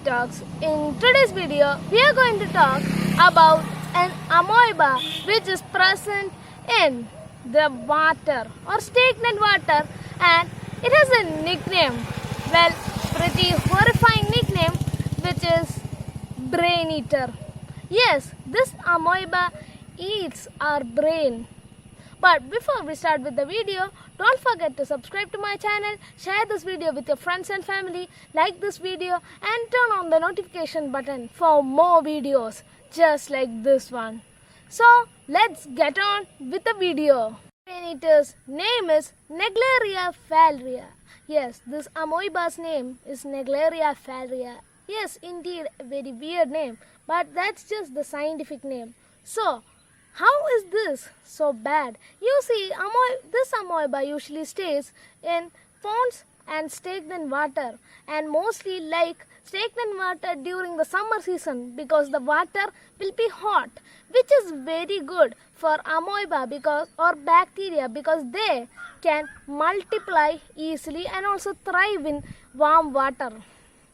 Talks. In today's video, we are going to talk about an amoeba which is present in the water or stagnant water, and it has a nickname, well, pretty horrifying nickname, which is brain eater. Yes, this amoeba eats our brain. But before we start with the video, don't forget to subscribe to my channel, share this video with your friends and family, like this video and turn on the notification button for more videos just like this one. So let's get on with the video. Brain eater's name is Naegleria falerea. Yes, this amoeba's name is Naegleria falerea. Yes, indeed, a very weird name, but that's just the scientific name. So, how is this so bad? You see, this amoeba usually stays in ponds and stagnant water, and mostly like stagnant water during the summer season because the water will be hot, which is very good for amoeba or bacteria because they can multiply easily and also thrive in warm water.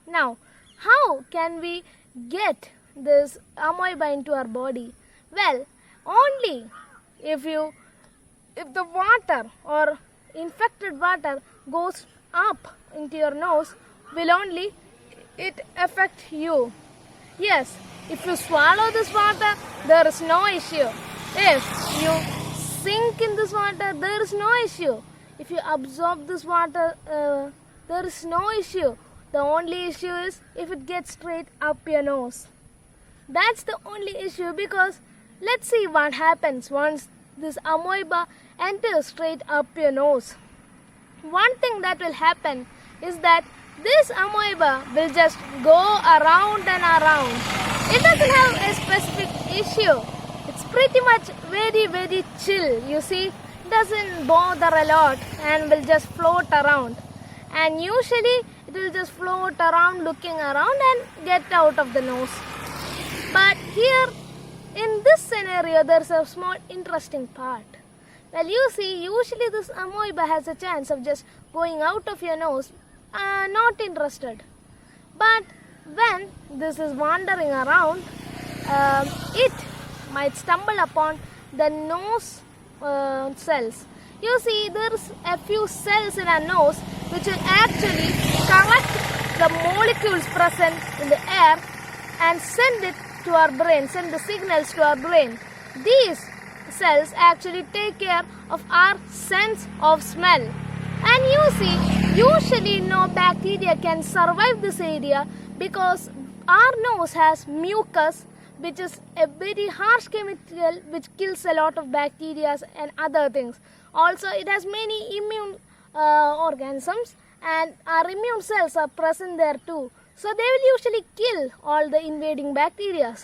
Now, how can we get this amoeba into our body? Well, only if the water or infected water goes up into your nose, will only it affect you. Yes, if you swallow this water, there is no issue. If you sink in this water, there is no issue. If you absorb this water, there is no issue. The only issue is if it gets straight up your nose. That's the only issue, because let's see what happens once this amoeba enters straight up your nose. One thing that will happen is that this amoeba will just go around and around. It doesn't have a specific issue. It's pretty much very chill, you see. It doesn't bother a lot and will just float around. And usually it will just float around looking around and get out of the nose. But here, in this scenario, there's a small interesting part. Well, you see, usually this amoeba has a chance of just going out of your nose, not interested. But when this is wandering around, it might stumble upon the nose cells. You see, there's a few cells in our nose which will actually collect the molecules present in the air and send it to our brain, send the signals to our brain. These cells actually take care of our sense of smell. And you see, usually no bacteria can survive this area because our nose has mucus, which is a very harsh chemical which kills a lot of bacteria and other things. Also, it has many immune organisms, and our immune cells are present there too. So they will usually kill all the invading bacteria.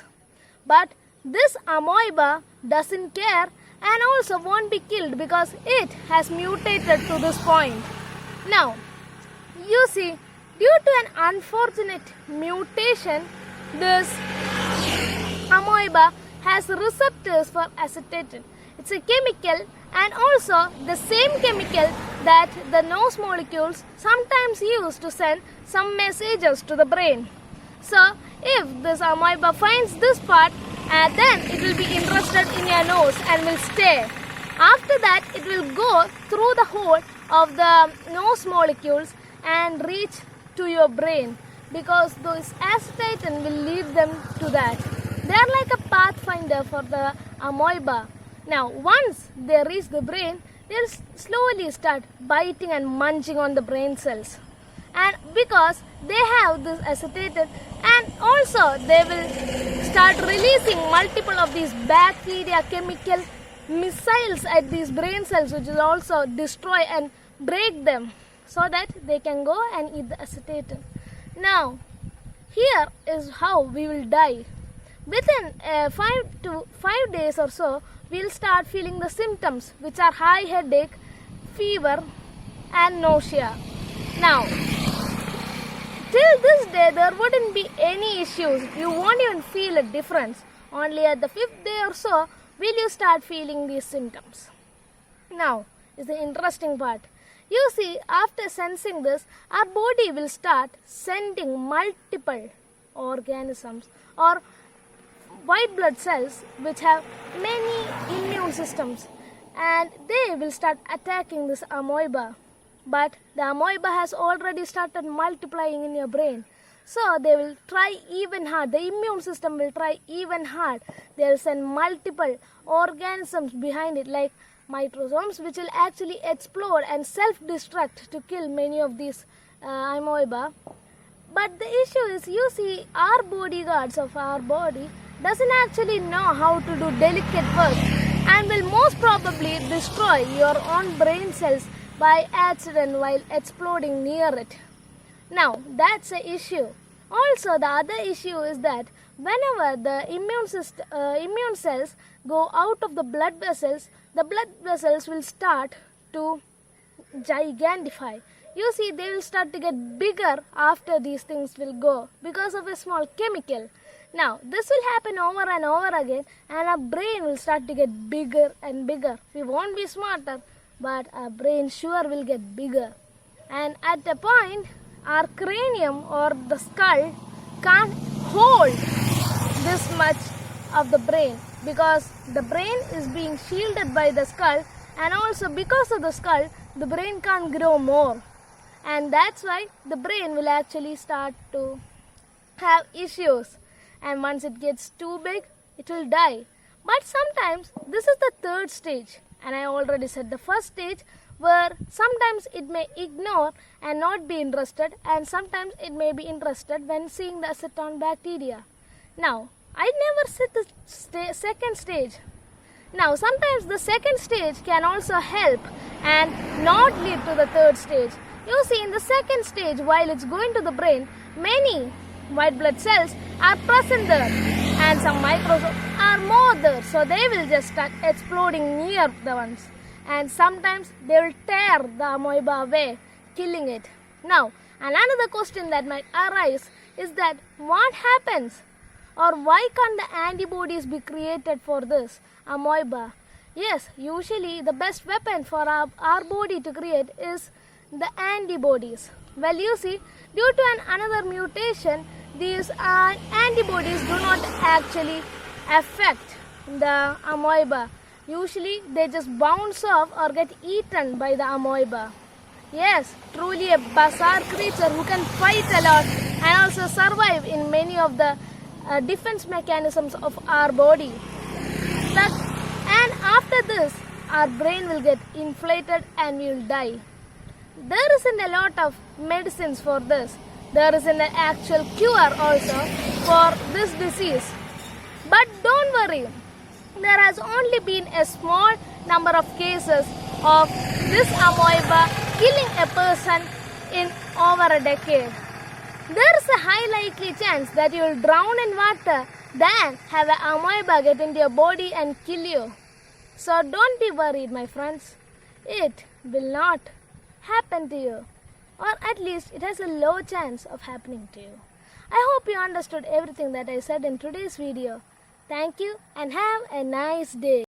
But this amoeba doesn't care and also won't be killed because it has mutated to this point. Now, you see, due to an unfortunate mutation, this amoeba has receptors for acetate. It's a chemical, and also the same chemical that the nose molecules sometimes use to send some messages to the brain. So, if this amoeba finds this part, then it will be interested in your nose and will stay. After that, it will go through the hole of the nose molecules and reach to your brain, because those acetate will lead them to that. They are like a pathfinder for the amoeba. Now, once they reach the brain, they'll slowly start biting and munching on the brain cells. And because they have this acetate, and also they will start releasing multiple of these bacteria chemical missiles at these brain cells, which will also destroy and break them so that they can go and eat the acetate. Now, here is how we will die. Within 5 days or so, we'll start feeling the symptoms, which are high headache, fever and nausea. Now, till this day, there wouldn't be any issues. You won't even feel a difference. Only at the 5th day or so, will you start feeling these symptoms. Now, is the interesting part. You see, after sensing this, our body will start sending multiple organisms or white blood cells which have many immune systems, and they will start attacking this amoeba. But the amoeba has already started multiplying in your brain. So they will try even hard. The immune system will try even hard. They will send multiple organisms behind it like microsomes which will actually explode and self-destruct to kill many of these amoeba. But the issue is, you see, our bodyguards of our body doesn't actually know how to do delicate work and will most probably destroy your own brain cells by accident while exploding near it. Now, that's an issue. Also, the other issue is that whenever the immune cells go out of the blood vessels will start to gigantify. You see, they will start to get bigger after these things will go because of a small chemical. Now, this will happen over and over again, and our brain will start to get bigger and bigger. We won't be smarter, but our brain sure will get bigger. And at a point, our cranium or the skull can't hold this much of the brain because the brain is being shielded by the skull, and also because of the skull, the brain can't grow more. And that's why the brain will actually start to have issues. And once it gets too big, it will die. But sometimes this is the third stage. And I already said the first stage, where sometimes it may ignore and not be interested, and sometimes it may be interested when seeing the acetone bacteria. Now, I never said the second stage. Now, sometimes the second stage can also help and not lead to the third stage. You see, in the second stage, while it's going to the brain, many white blood cells are present there, and some microsomes are more there, so they will just start exploding near the ones. And sometimes they will tear the amoeba away, killing it. Now, another question that might arise is that what happens, or why can't the antibodies be created for this amoeba? Yes, usually the best weapon for our body to create is the antibodies. Well, you see, due to another mutation, these antibodies do not actually affect the amoeba. Usually they just bounce off or get eaten by the amoeba. Yes, truly a bizarre creature who can fight a lot and also survive in many of the defense mechanisms of our body. And after this, our brain will get inflated and we will die. There isn't a lot of medicines for this. There isn't an actual cure also for this disease. But don't worry. There has only been a small number of cases of this amoeba killing a person in over a decade. There is a high likely chance that you will drown in water than have an amoeba get into your body and kill you. So don't be worried, my friends. It will not happen to you, or at least it has a low chance of happening to you. I hope you understood everything that I said in today's video. Thank you and have a nice day.